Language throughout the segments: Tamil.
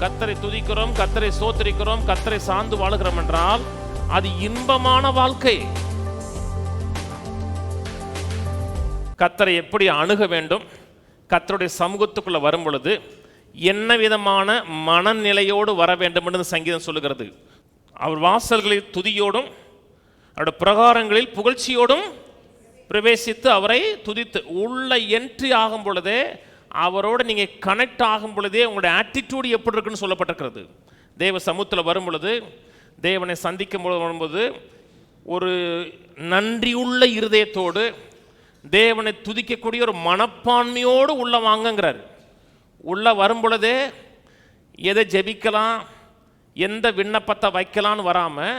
கர்த்தரை துதிக்கிறோம், கர்த்தரை ஸ்தோத்திரிக்கிறோம், கர்த்தரை சார்ந்து வாழுகிறோம் என்றால் அது இன்பமான வாழ்க்கை. கர்த்தரை எப்படி அணுக வேண்டும், கர்த்தருடைய சமூகத்துக்குள்ள வரும் பொழுது என்ன விதமான மனநிலையோடு வர வேண்டும் என்று சங்கீதம் சொல்லுகிறது. அவர் வாசல்களில் துதியோடும் அவருடைய பிரகாரங்களில் புகழ்ச்சியோடும் பிரவேசித்து அவரை துதித்து உள்ள என்ட்ரி ஆகும் பொழுதே, அவரோடு நீங்கள் கனெக்ட் ஆகும் பொழுதே உங்களுடைய ஆட்டிடியூடு எப்படி இருக்குன்னு சொல்லப்பட்டிருக்கிறது. தேவ சமூகத்தில் வரும் பொழுது, தேவனை சந்திக்கும் வரும்போது ஒரு நன்றியுள்ள இருதயத்தோடு தேவனை துதிக்கக்கூடிய ஒரு மனப்பான்மையோடு உள்ள வாங்கங்கிறார். உள்ள வரும் பொழுதே எதை ஜெபிக்கலாம், எந்த விண்ணப்பத்தை வைக்கலான்னு வராமல்,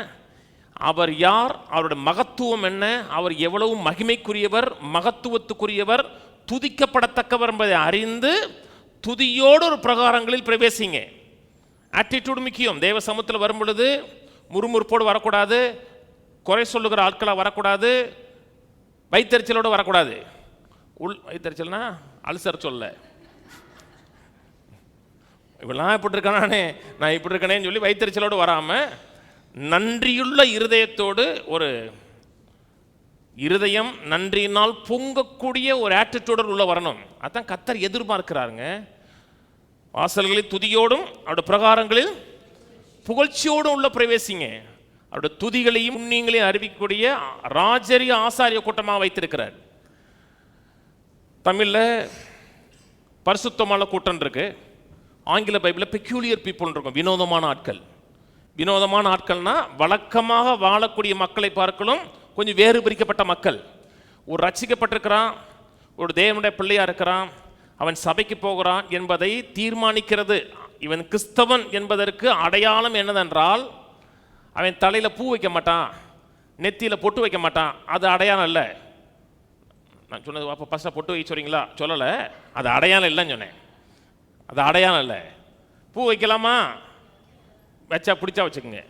அவர் யார், அவருடைய மகத்துவம் என்ன, அவர் எவ்வளவு மகிமைக்குரியவர், மகத்துவத்துக்குரியவர், துதிக்கப்படத்தக்கவர் என்பதை அறிந்து துதியோடு ஒரு பிரகாரங்களில் பிரவேசிங்க. ஆட்டிடியூடு முக்கியம். தேவ சமூகத்தில் வரும் பொழுது முறுமுறுப்போடு வரக்கூடாது, குறை சொல்லுகிற ஆட்களாக வரக்கூடாது, வைத்தறிச்சலோடு வரக்கூடாது. வைத்தறிச்சல்னா அல்சர் சொல்ல, இவெல்லாம் இப்படி இருக்கானே, நான் இப்படி இருக்கனேன்னு சொல்லி வைத்தறிச்சலோடு வராமல் நன்றியுள்ள இருதயத்தோடு, ஒரு இருதயம் நன்றியினால் பொங்கக்கூடிய ஒரு ஆட்டிடியூடோடு உள்ள வரணும். அதான் கர்த்தர் எதிர்பார்க்கிறாருங்க. வாசல்களில் துதியோடும் அவருடைய பிரகாரங்களில் புகழ்ச்சியோடும் உள்ள பிரவேசிங்க. அவருடைய துதிகளையும் புண்ணியங்களையும் அறிவிக்கக்கூடிய ராஜரிய ஆசாரிய கூட்டமாக வைத்திருக்கிறார். தமிழில் பரிசுத்தமான கூட்டம் இருக்கு, ஆங்கில பைபிளில் பெக்யூலியர் பீப்புள் இருக்கும், வினோதமான ஆட்கள். வினோதமான ஆட்கள்னா வழக்கமாக வாழக்கூடிய மக்களை பார்க்கலும் கொஞ்சம் வேறு பிரிக்கப்பட்ட மக்கள். ஒரு ரட்சிக்கப்பட்டிருக்கிறான், ஒரு தேவனுடைய பிள்ளையா இருக்கிறான், அவன் சபைக்கு போகிறான் என்பதை தீர்மானிக்கிறது. இவன் கிறிஸ்தவன் என்பதற்கு அடையாளம் என்னதென்றால், அவன் தலையில் பூ வைக்க மாட்டான், நெத்தியில் பொட்டு வைக்க மாட்டான். அது அடையாளம் இல்லை. நான் சொன்னது அப்போ ஃபஸ்ட்டாக பொட்டு வைக்க சொல்கிறீங்களா? சொல்லலை, அது அடையாளம் இல்லைன்னு சொன்னேன். அது அடையாளம் இல்லை. பூ வைக்கலாமா, வச்சா பிடிச்சா வச்சுக்கோங்க,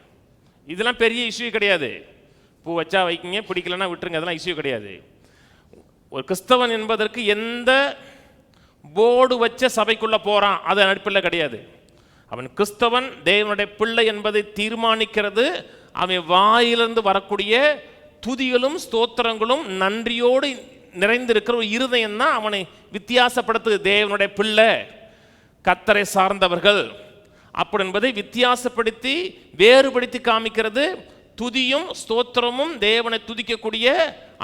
இதெல்லாம் பெரிய இஷ்யூ கிடையாது. பூ வச்சா வைக்கிங்க, பிடிக்கலன்னா விட்டுருங்க, அதெல்லாம் இஷ்யூ கிடையாது. ஒரு கிறிஸ்தவன் என்பதற்கு எந்த போர்டு வச்ச சபைக்குள்ளே போகிறான் அது அடிப்பில் கிடையாது. அவன் கிறிஸ்தவன், தேவனுடைய பிள்ளை என்பதை தீர்மானிக்கிறது அவன் வாயிலிருந்து வரக்கூடிய துதிகளும் ஸ்தோத்திரங்களும் நன்றியோடு நிறைந்திருக்கிற ஒரு இருதயம் தான் அவனை வித்தியாசப்படுத்துது. தேவனுடைய பிள்ளை, கர்த்தரை சார்ந்தவர்கள் அப்படி என்பதை வித்தியாசப்படுத்தி வேறுபடுத்தி காமிக்கிறது துதியும் ஸ்தோத்திரமும். தேவனை துதிக்கக்கூடிய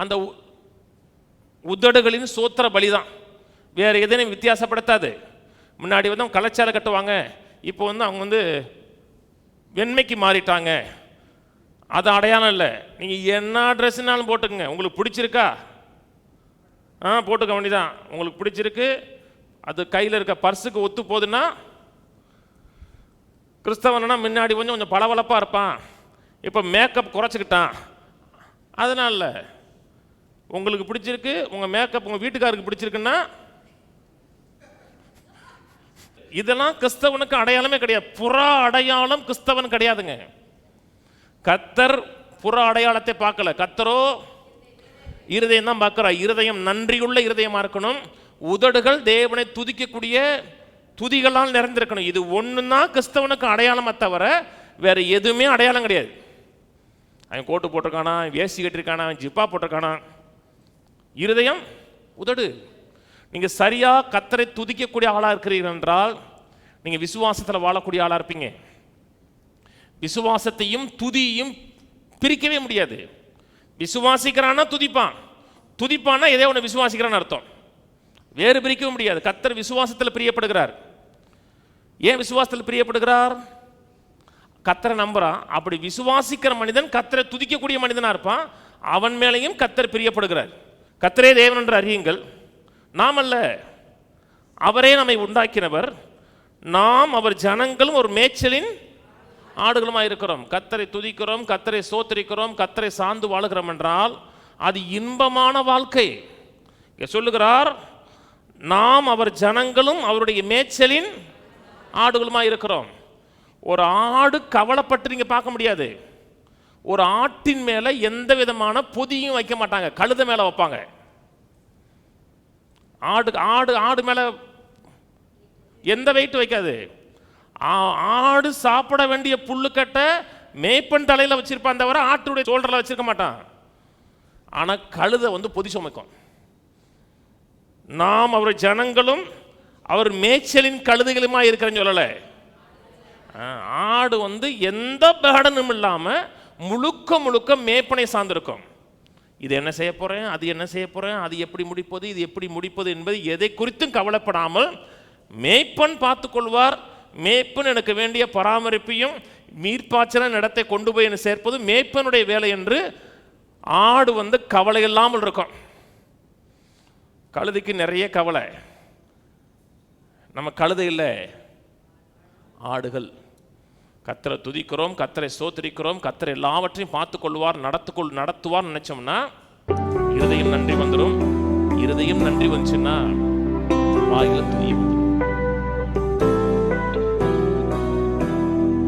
அந்த உதடுகளின் ஸ்தோத்திர பலிதான், வேறு எதனையும் வித்தியாசப்படுத்தாது. முன்னாடி வந்து அவங்க கலாச்சாரம் கட்டுவாங்க, இப்போ வந்து அவங்க வெண்மைக்கு மாறிட்டாங்க, அது அடையாளம் இல்லை. நீங்கள் என்ன ட்ரெஸ்னாலும் போட்டுக்கங்க, உங்களுக்கு பிடிச்சிருக்கா போட்டுக்க வேண்டியதான். உங்களுக்கு பிடிச்சிருக்கு, அது கையில் இருக்க பர்ஸுக்கு ஒத்து போகுதுன்னா. கிறிஸ்தவனா முன்னாடி கொஞ்சம் பளபளப்பாக இருப்பான், இப்போ மேக்கப் குறைச்சிக்கிட்டான். அதனால உங்களுக்கு பிடிச்சிருக்கு, உங்கள் மேக்கப் உங்கள் வீட்டுக்காருக்கு பிடிச்சிருக்குன்னா இதெல்லாம் கிறிஸ்தவனுக்கு அடையாளமே கிடையாது. புற அடையாளம் கிறிஸ்தவன் கிடையாதுங்க. கர்த்தர் புற அடையாளத்தை பார்க்கல, கர்த்தரோ இருதயம் தான் பார்க்கிறார். இருதயம் நன்றியுள்ள இருதயமா இருக்கணும். உதடுகள் தேவனை துதிக்கக்கூடிய துதிகளால் நிறைந்திருக்கணும். இது ஒன்று தான் கிறிஸ்தவனுக்கு அடையாளமாக தவிர வேற எதுவுமே அடையாளம் கிடையாது. அவன் கோட்டு போட்டிருக்கானா, வேசி கட்டிருக்கானா, ஜிப்பா போட்டிருக்கானா, இருதயம் உதடு. நீங்கள் சரியாக கர்த்தரை துதிக்கக்கூடிய ஆளாக இருக்கிறீர்கள் என்றால் நீங்கள் விசுவாசத்தில் வாழக்கூடிய ஆளாக இருப்பீங்க. விசுவாசத்தையும் துதியையும் பிரிக்கவே முடியாது. விசுவாசிக்கிறான்னா துதிப்பான், துதிப்பான்னா எதோ ஒன்று விசுவாசிக்கிறான்னு அர்த்தம், வேறு பிரிக்கவும் முடியாது. கர்த்தர் விசுவாசத்தில் பிரியப்படுகிறார். ஏன் விசுவாசத்தில் பிரியப்படுகிறார்? கர்த்தரை நம்புறான். அப்படி விசுவாசிக்கிற மனிதன் கர்த்தரை துதிக்கக்கூடிய மனிதனாக இருப்பான், அவன் மேலேயும் கர்த்தர் பிரியப்படுகிறார். கர்த்தரே தேவன் என்று அறியுங்கள், நாம் அல்ல, அவரே நம்மை உண்டாக்கினவர், நாம் அவர் ஜனங்களும் ஒரு மேய்ச்சலின் ஆடுகளுமாக இருக்கிறோம். கர்த்தரை துதிக்கிறோம், கர்த்தரை ஸ்தோத்திரிக்கிறோம், கர்த்தரை சார்ந்து வாழுகிறோம் என்றால் அது இன்பமான வாழ்க்கை. சொல்லுகிறார், நாம் அவர் ஜனங்களும் அவருடைய மேய்ச்சலின் ஆடுகளுமாக இருக்கிறோம். ஒரு ஆடு கவலைப்பட்டு நீங்கள் பார்க்க முடியாது. ஒரு ஆட்டின் மேலே எந்த விதமான பொதியும் வைக்க மாட்டாங்க, கழுத மேலே வைப்பாங்க. ஆடு ஆடு ஆடு மேலே எந்த வெயிட் வைக்காது. ஆடு சாப்பிட வேண்டிய புல்லுக்கட்டை மேய்ப்பன் தலையில் வச்சிருப்பான் தவிர ஆட்டுடைய சோல்டரில் வச்சிருக்க மாட்டான். ஆனால் கழுதை பொதி சுமைக்கும். நாம் அவர் ஜனங்களும் அவர் மேய்ச்சலின் கழுதைகளுமா இருக்கிறேன்னு சொல்லலை. ஆடு எந்த பேடனும் இல்லாமல் முழுக்க முழுக்க மேய்ப்பனை சார்ந்திருக்கும். இது என்ன செய்ய போகிறேன், அது என்ன செய்ய போகிறேன், அது எப்படி முடிப்பது, இது எப்படி முடிப்பது என்பது எதை குறித்தும் கவலைப்படாமல் மேய்ப்பன் பார்த்து கொள்வார். மேய்ப்பன் எனக்கு வேண்டிய பராமரிப்பையும் மீட்பாய்ச்சல இடத்தை கொண்டு போய் என்ன சேர்ப்பது மேய்ப்பனுடைய வேலை என்று ஆடு கவலை இல்லாமல் இருக்கும். கழுதைக்கு நிறைய கவலை. நம்ம கழுதை இல்லை, ஆடுகள். கர்த்தரை துதிக்கிறோம், கர்த்தரை ஸ்தோத்திரிக்கிறோம், கர்த்தர் எல்லாவற்றையும் பார்த்து கொள்வார், நடத்துவார் நினைச்சோம்னா இருதயம் நன்றி வந்துடும். இருதயம் நன்றி வந்துச்சுன்னா வாயில துதியும்.